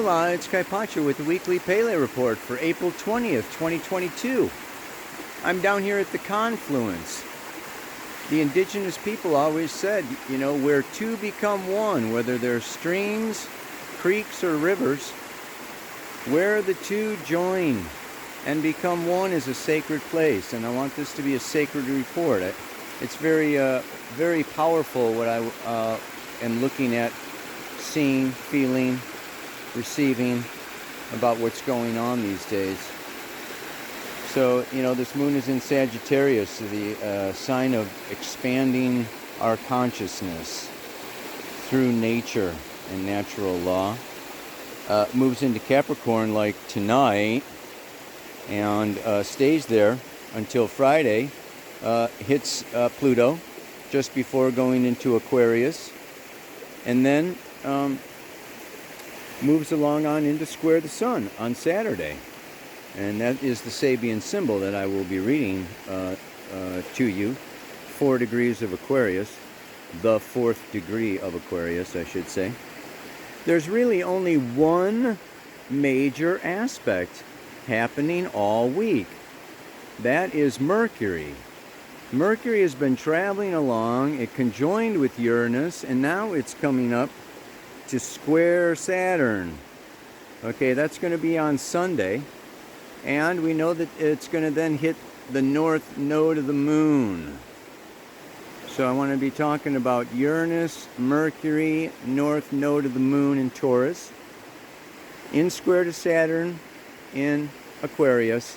Hola, it's Kaipacho with the weekly Pele report for April 20th, 2022. I'm down here at the confluence. The indigenous people always said, where two become one, whether they're streams, creeks, or rivers, where the two join and become one is a sacred place. And I want this to be a sacred report. It's very powerful what I am looking at, seeing, feeling, receiving about what's going on these days. So, this moon is in Sagittarius, the sign of expanding our consciousness through nature and natural law. Moves into Capricorn like tonight and stays there until Friday. Hits Pluto just before going into Aquarius. And then moves along on into square the sun on Saturday. And that is the Sabian symbol that I will be reading to you. 4 degrees of Aquarius, the 4th degree of Aquarius, I should say. There's really only one major aspect happening all week. That is Mercury. Mercury has been traveling along. It conjoined with Uranus, and now it's coming up to square Saturn. Okay, that's going to be on Sunday. And we know that it's going to then hit the north node of the moon. So I want to be talking about Uranus, Mercury, north node of the moon in Taurus, in square to Saturn in Aquarius,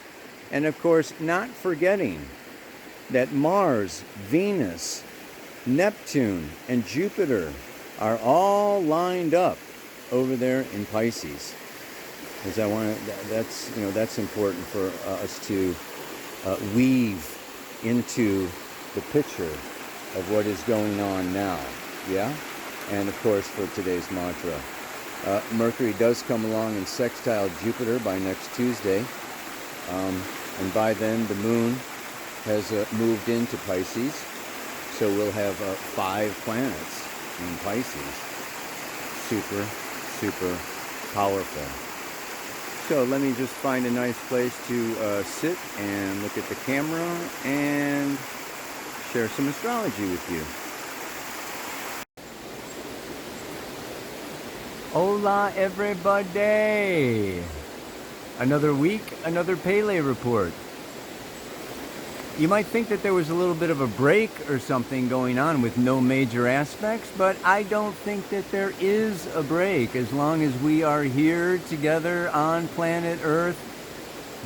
and of course not forgetting that Mars, Venus, Neptune, and Jupiter are all lined up over there in Pisces. Because that's important for us to weave into the picture of what is going on now. Yeah? And of course for today's mantra. Mercury does come along in sextile Jupiter by next Tuesday. And by then the moon has moved into Pisces. So we'll have 5 planets in Pisces. Super, super powerful. So let me just find a nice place to sit and look at the camera and share some astrology with you. Hola everybody! Another week, another Pele report. You might think that there was a little bit of a break or something going on with no major aspects, but I don't think that there is a break as long as we are here together on planet Earth,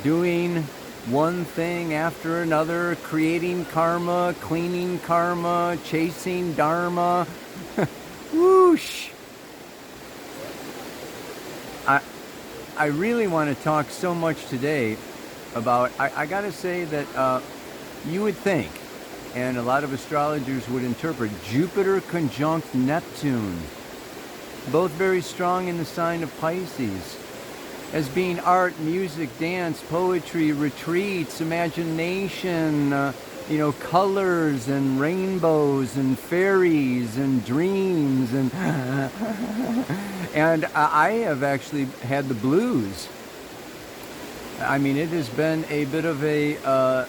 doing one thing after another, creating karma, cleaning karma, chasing dharma. Whoosh! I really want to talk so much today about, I gotta say that you would think, and a lot of astrologers would interpret, Jupiter conjunct Neptune, both very strong in the sign of Pisces, as being art, music, dance, poetry, retreats, imagination, colors and rainbows and fairies and dreams and and I have actually had the blues. I mean, it has been a bit of a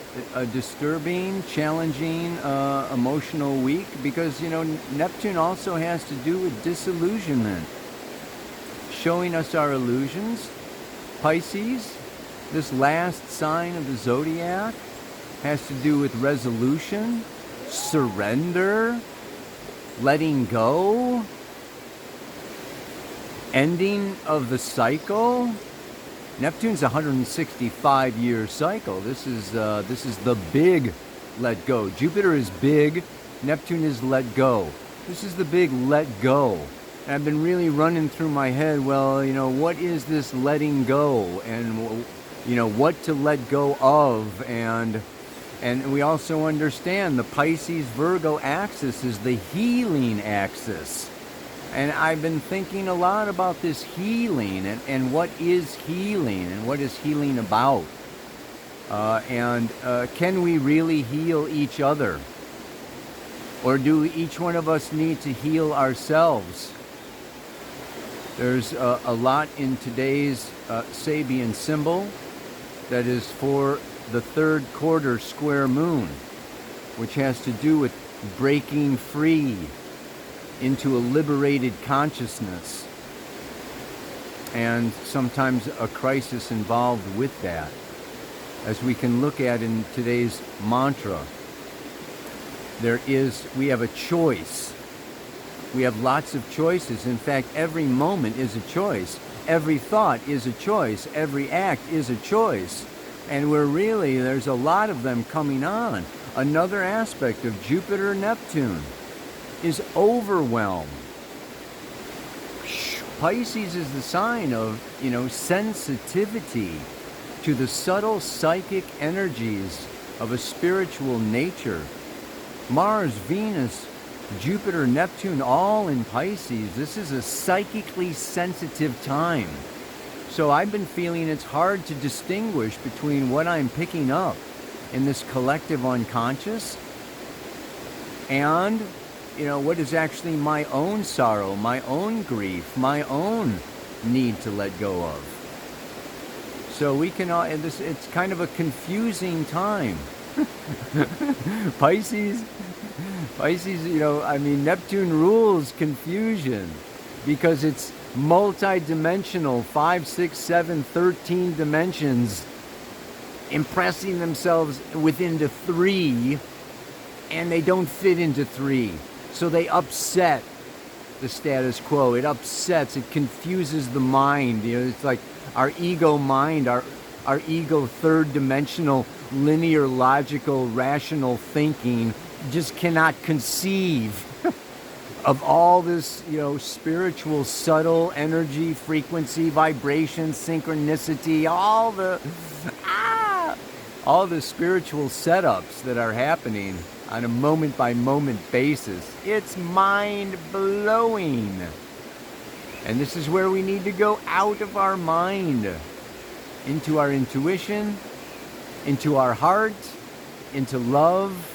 disturbing, challenging, emotional week because, Neptune also has to do with disillusionment, showing us our illusions. Pisces, this last sign of the zodiac, has to do with resolution, surrender, letting go, ending of the cycle. Neptune's a 165-year cycle. This is the big let go. Jupiter is big. Neptune is let go. This is the big let go. And I've been really running through my head, well, what is this letting go? And, what to let go of? And we also understand the Pisces-Virgo axis is the healing axis. And I've been thinking a lot about this healing and what is healing and what is healing about. And can we really heal each other? Or do each one of us need to heal ourselves? There's a lot in today's Sabian symbol that is for the third quarter square moon, which has to do with breaking free into a liberated consciousness, and sometimes a crisis involved with that, as we can look at in today's mantra. We have a choice. We have lots of choices. In fact, every moment is a choice. Every thought is a choice. Every act is a choice. And there's a lot of them coming on. Another aspect of Jupiter-Neptune is overwhelm. Pisces is the sign of, sensitivity to the subtle psychic energies of a spiritual nature. Mars, Venus, Jupiter, Neptune, all in Pisces. This is a psychically sensitive time. So I've been feeling it's hard to distinguish between what I'm picking up in this collective unconscious and, what is actually my own sorrow, my own grief, my own need to let go of. So we can, it's kind of a confusing time. Pisces, Neptune rules confusion because it's multi-dimensional, 5, 6, 7, 13 dimensions impressing themselves within the 3, and they don't fit into 3. So they upset the status quo. It confuses the mind. It's like our ego mind, our ego third dimensional, linear, logical, rational thinking just cannot conceive of all this, spiritual, subtle energy, frequency, vibration, synchronicity, all the spiritual setups that are happening on a moment-by-moment basis. It's mind-blowing. And this is where we need to go out of our mind, into our intuition, into our heart, into love.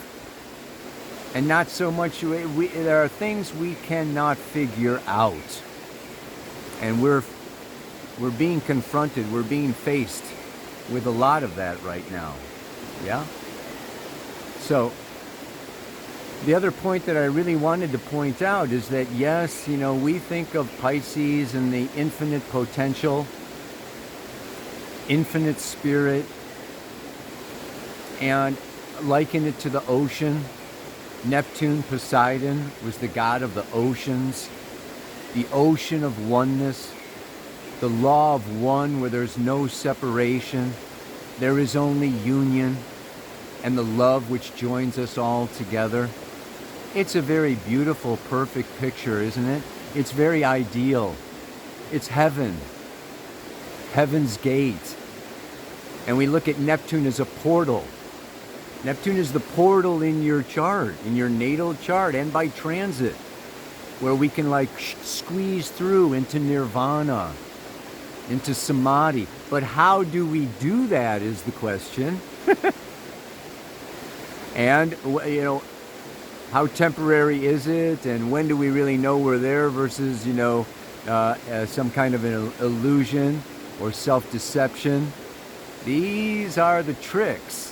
And not so much, there are things we cannot figure out. And we're being confronted, we're being faced with a lot of that right now. Yeah? So, the other point that I really wanted to point out is that, yes, we think of Pisces and the infinite potential, infinite spirit, and liken it to the ocean. Neptune, Poseidon, was the god of the oceans, the ocean of oneness, the law of one where there's no separation, there is only union, and the love which joins us all together. It's a very beautiful, perfect picture, isn't it? It's very ideal. It's heaven, heaven's gate. And we look at Neptune as a portal. Neptune is the portal in your chart, in your natal chart, and by transit, where we can squeeze through into nirvana, into samadhi. But how do we do that is the question. And, how temporary is it? And when do we really know we're there versus, some kind of an illusion or self-deception? These are the tricks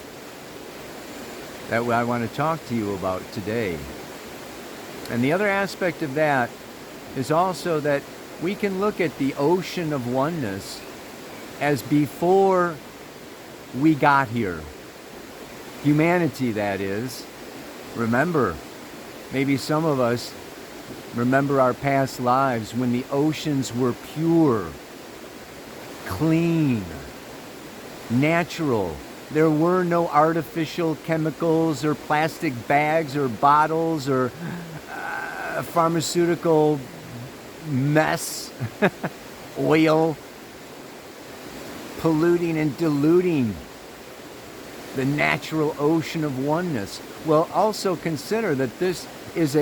that I want to talk to you about today. And the other aspect of that is also that we can look at the ocean of oneness as before we got here. Humanity, that is. Remember, maybe some of us remember our past lives when the oceans were pure, clean, natural. There were no artificial chemicals or plastic bags or bottles or pharmaceutical mess, oil, polluting and diluting the natural ocean of oneness. Well, also consider that this is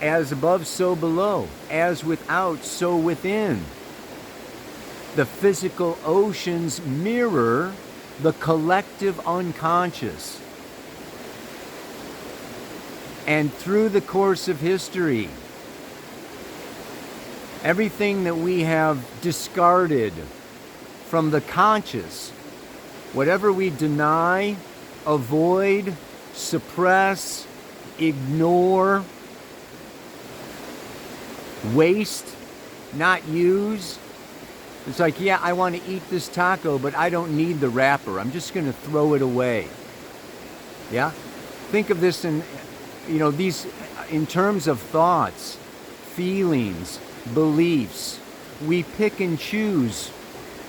as above, so below, as without, so within. The physical oceans mirror the collective unconscious. And through the course of history, everything that we have discarded from the conscious, whatever we deny, avoid, suppress, ignore, waste, not use. It's like, yeah, I want to eat this taco, but I don't need the wrapper. I'm just going to throw it away. Yeah? Think of this in, these in terms of thoughts, feelings, beliefs. We pick and choose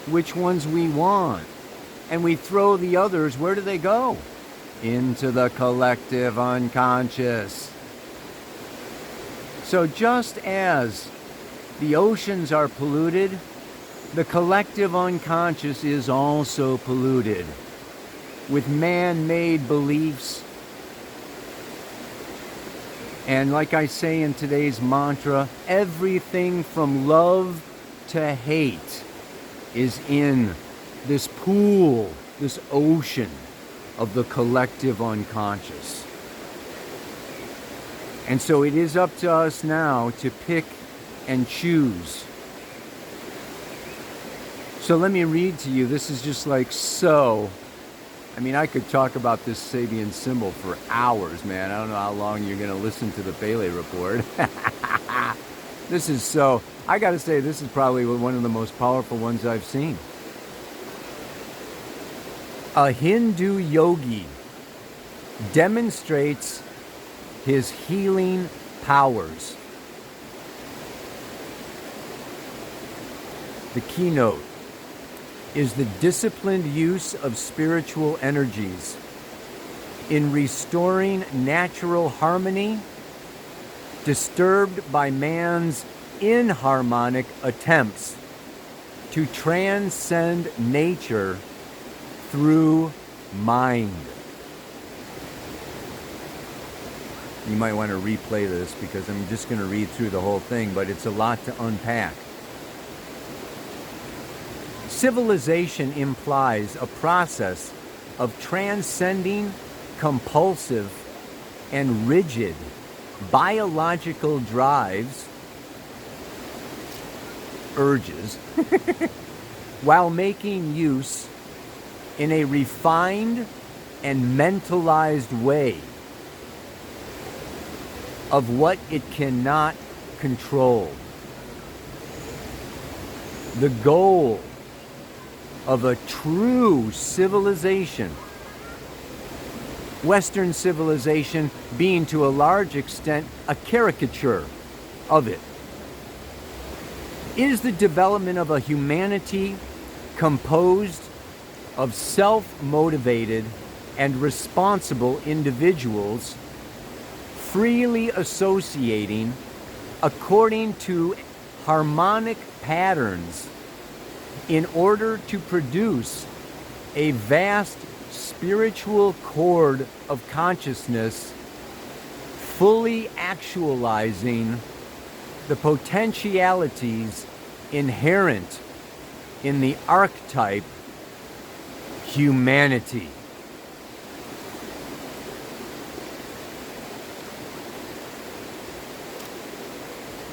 which ones we want, and we throw the others. Where do they go? Into the collective unconscious. So just as the oceans are polluted, the collective unconscious is also polluted with man-made beliefs. And like I say in today's mantra, everything from love to hate is in this pool, this ocean of the collective unconscious. And so it is up to us now to pick and choose. So let me read to you. This is just like so. I mean, I could talk about this Sabian symbol for hours, man. I don't know how long you're going to listen to the Pele report. This is so, I got to say, this is probably one of the most powerful ones I've seen. A Hindu yogi demonstrates his healing powers. The keynote is the disciplined use of spiritual energies in restoring natural harmony disturbed by man's inharmonic attempts to transcend nature through mind. You might want to replay this because I'm just going to read through the whole thing, but it's a lot to unpack. Civilization implies a process of transcending compulsive and rigid biological drives, urges, while making use in a refined and mentalized way of what it cannot control. The goal of a true civilization, Western civilization being to a large extent a caricature of it, is the development of a humanity composed of self-motivated and responsible individuals freely associating according to harmonic patterns in order to produce a vast spiritual chord of consciousness, fully actualizing the potentialities inherent in the archetype humanity.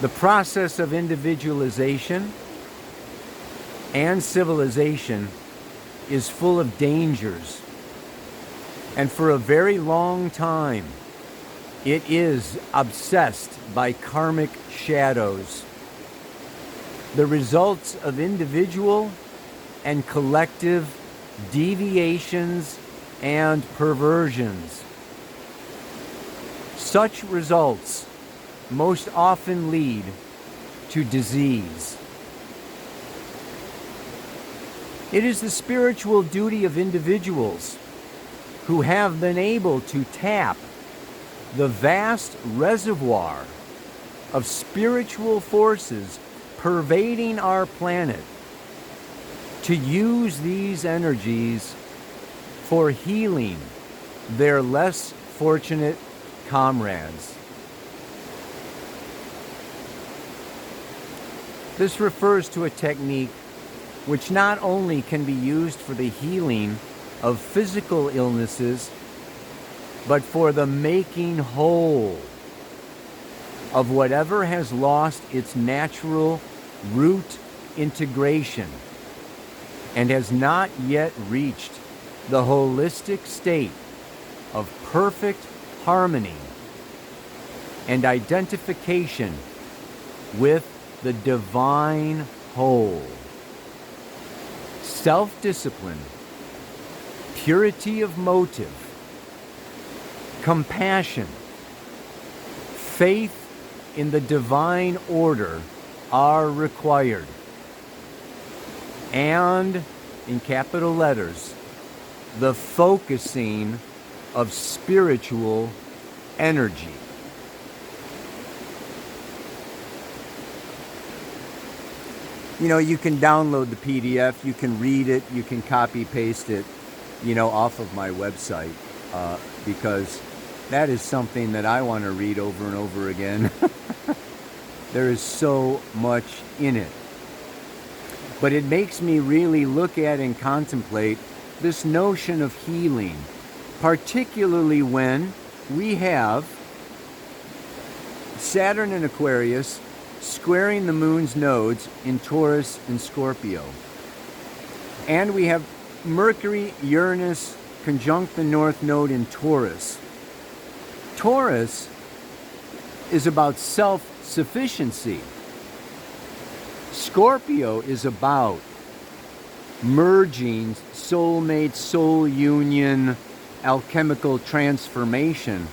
The process of individualization and civilization is full of dangers, and for a very long time it is obsessed by karmic shadows, the results of individual and collective deviations and perversions. Such results most often lead to disease. It is the spiritual duty of individuals who have been able to tap the vast reservoir of spiritual forces pervading our planet to use these energies for healing their less fortunate comrades. This refers to a technique which not only can be used for the healing of physical illnesses, but for the making whole of whatever has lost its natural root integration and has not yet reached the holistic state of perfect harmony and identification with the divine whole. Self-discipline, purity of motive, compassion, faith in the divine order are required. And, in capital letters, the focusing of spiritual energy. You know, you can download the PDF, you can read it, you can copy paste it, off of my website, because that is something that I want to read over and over again. There is so much in it. But it makes me really look at and contemplate this notion of healing, particularly when we have Saturn in Aquarius squaring the moon's nodes in Taurus and Scorpio. And we have Mercury, Uranus conjunct the north node in Taurus. Taurus is about self-sufficiency. Scorpio is about merging, soulmate, soul union, alchemical transformation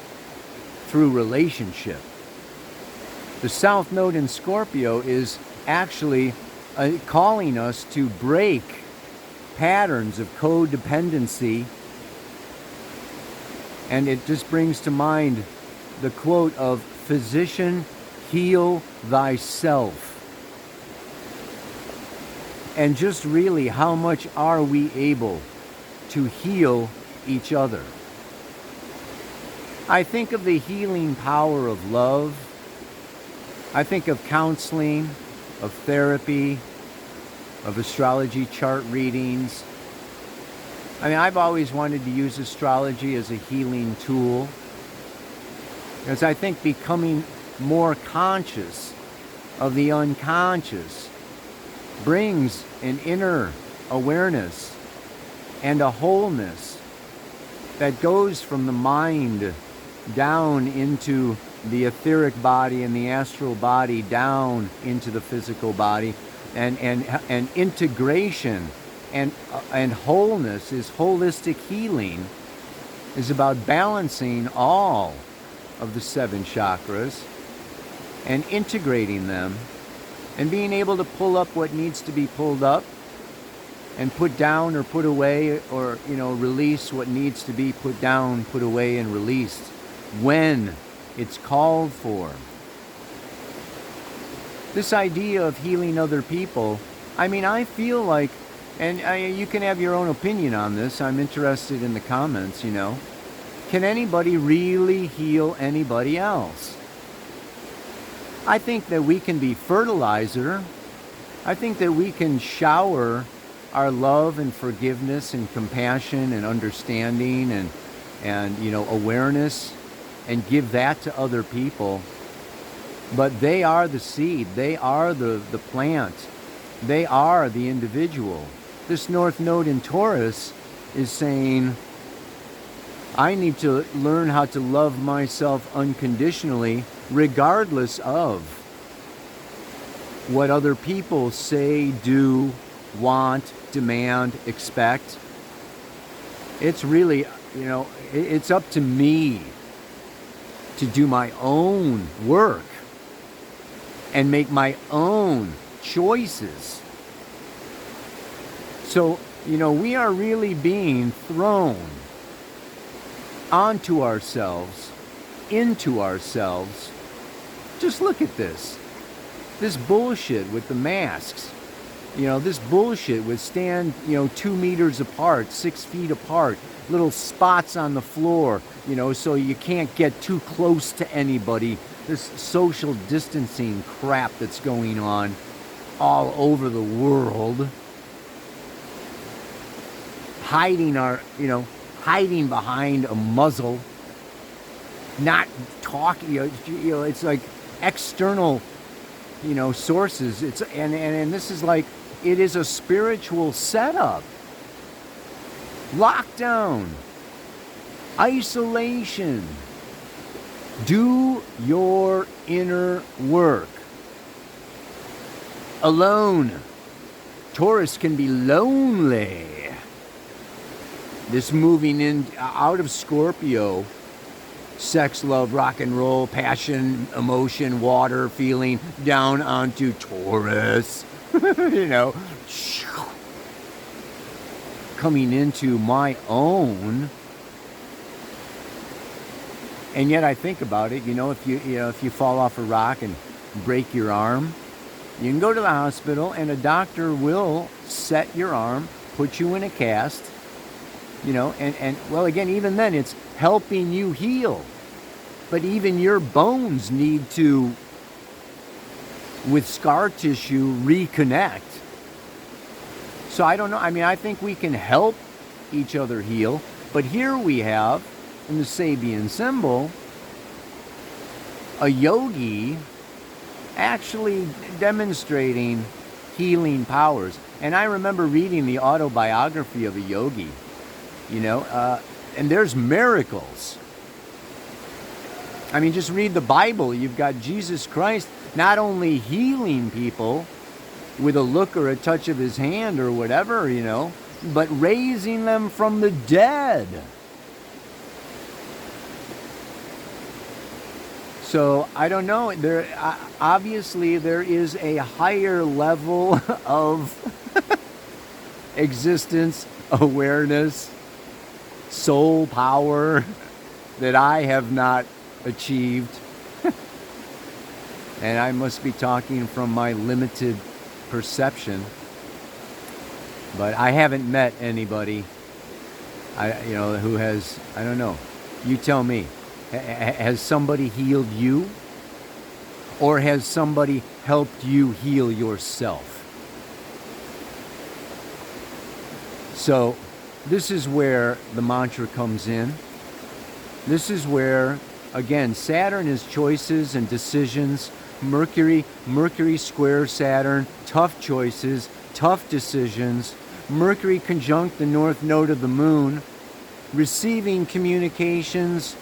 through relationship. The south node in Scorpio is actually calling us to break patterns of codependency. And it just brings to mind the quote of, "Physician, heal thyself." And just really, how much are we able to heal each other? I think of the healing power of love. I think of counseling, of therapy, of astrology chart readings. I mean, I've always wanted to use astrology as a healing tool, because I think becoming more conscious of the unconscious brings an inner awareness and a wholeness that goes from the mind down into the etheric body and the astral body down into the physical body, and integration and wholeness is holistic healing, is about balancing all of the 7 chakras and integrating them and being able to pull up what needs to be pulled up and put down or put away, or release what needs to be put down, put away, and released when it's called for. This idea of healing other people, I mean, I feel like, and you can have your own opinion on this, I'm interested in the comments, Can anybody really heal anybody else? I think that we can be fertilizer. I think that we can shower our love and forgiveness and compassion and understanding and awareness and give that to other people. But they are the seed. They are the plant. They are the individual. This north node in Taurus is saying, I need to learn how to love myself unconditionally, regardless of what other people say, do, want, demand, expect. It's really, it's up to me to do my own work and make my own choices. So, we are really being thrown onto ourselves, into ourselves. Just look at this. This bullshit with the masks. This bullshit with stand, 2 meters apart, 6 feet apart, little spots on the floor, so you can't get too close to anybody. This social distancing crap that's going on all over the world. Hiding behind a muzzle, not talking, it's like external, sources. And this is like, it is a spiritual setup. Lockdown, isolation. Do your inner work. Alone. Taurus can be lonely. This moving in out of Scorpio, sex, love, rock and roll, passion, emotion, water, feeling, down onto Taurus. Coming into my own. And yet I think about it, if you fall off a rock and break your arm, you can go to the hospital and a doctor will set your arm, put you in a cast, and well, again, even then it's helping you heal. But even your bones need to, with scar tissue, reconnect. So I don't know. I think we can help each other heal. But here we have, in the Sabian symbol, a yogi actually demonstrating healing powers. And I remember reading the autobiography of a yogi, and there's miracles. Just read the Bible. You've got Jesus Christ not only healing people with a look or a touch of his hand or whatever, but raising them from the dead. So I don't know. Obviously there is a higher level of existence, awareness, soul power that I have not achieved. And I must be talking from my limited perception. But I haven't met anybody who has, I don't know. You tell me. Has somebody healed you? Or has somebody helped you heal yourself? So this is where the mantra comes in. This is where, again, Saturn is choices and decisions. Mercury square Saturn, tough choices, tough decisions. Mercury conjunct the north node of the moon, receiving communications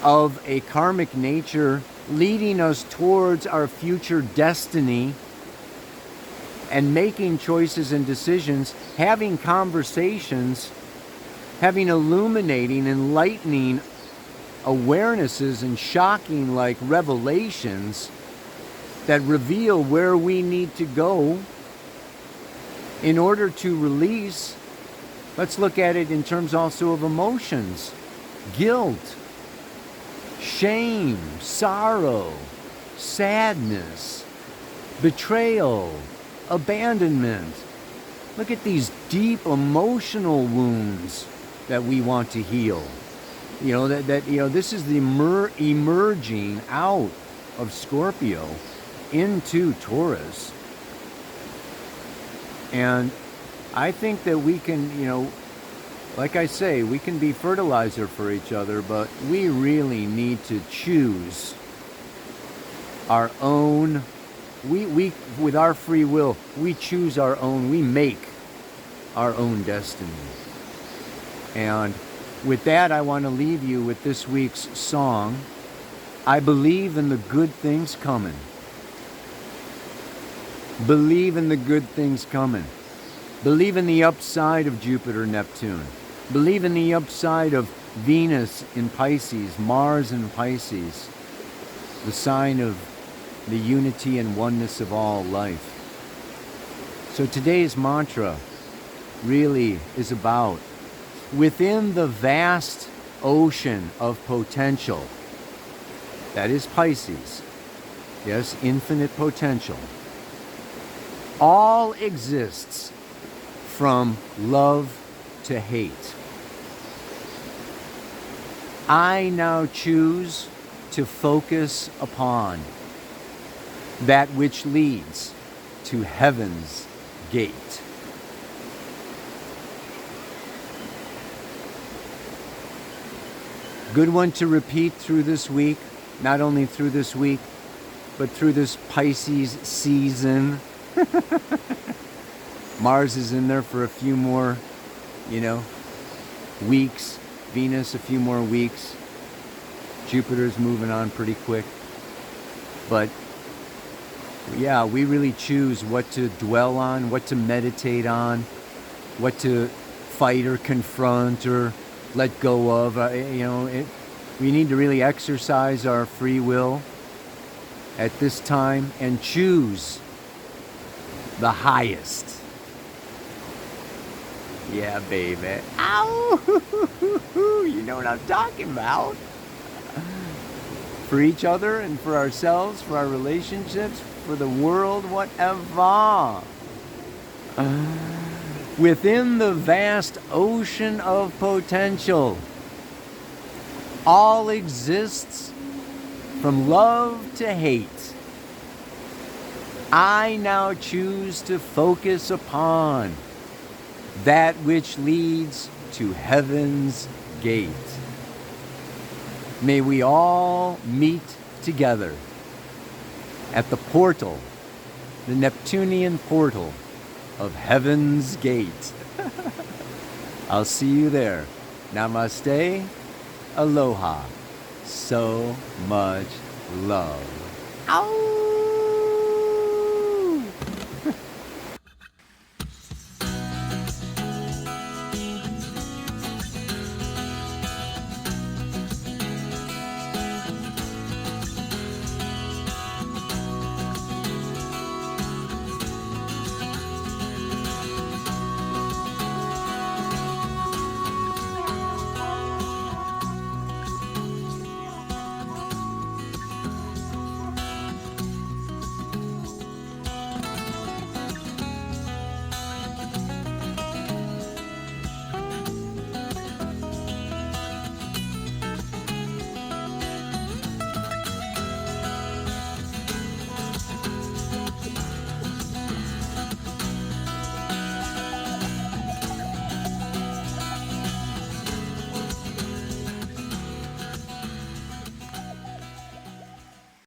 of a karmic nature, leading us towards our future destiny, and making choices and decisions, having conversations, having illuminating, enlightening awarenesses and shocking like revelations that reveal where we need to go in order to release. Let's look at it in terms also of emotions, guilt, shame, sorrow, sadness, betrayal, abandonment. Look at these deep emotional wounds that we want to heal. This is the emerging out of Scorpio into Taurus. And I think that we can, like I say, we can be fertilizer for each other, but we really need to choose our own. We with our free will, we choose our own, we make our own destiny. And with that, I want to leave you with this week's song, I Believe in the Good Things Coming. Believe in the good things coming. Believe in the upside of Jupiter, Neptune. Believe in the upside of Venus in Pisces, Mars in Pisces, the sign of the unity and oneness of all life. So today's mantra really is about, within the vast ocean of potential, that is Pisces, yes, infinite potential, all exists from love to hate. I now choose to focus upon that which leads to heaven's gate. Good one to repeat through this week. not only through this week, but through this Pisces season. Mars is in there for a few more, weeks. Venus, a few more weeks. Jupiter's moving on pretty quick. But yeah, we really choose what to dwell on, what to meditate on, what to fight or confront or let go of. We need to really exercise our free will at this time and choose the highest. Yeah, baby. Ow! You know what I'm talking about. For each other and for ourselves, for our relationships, for the world, whatever. Within the vast ocean of potential, all exists from love to hate. I now choose to focus upon that which leads to heaven's gate. May we all meet together at the portal, the Neptunian portal of heaven's gate. I'll see you there. Namaste. Aloha. So much love. Ow!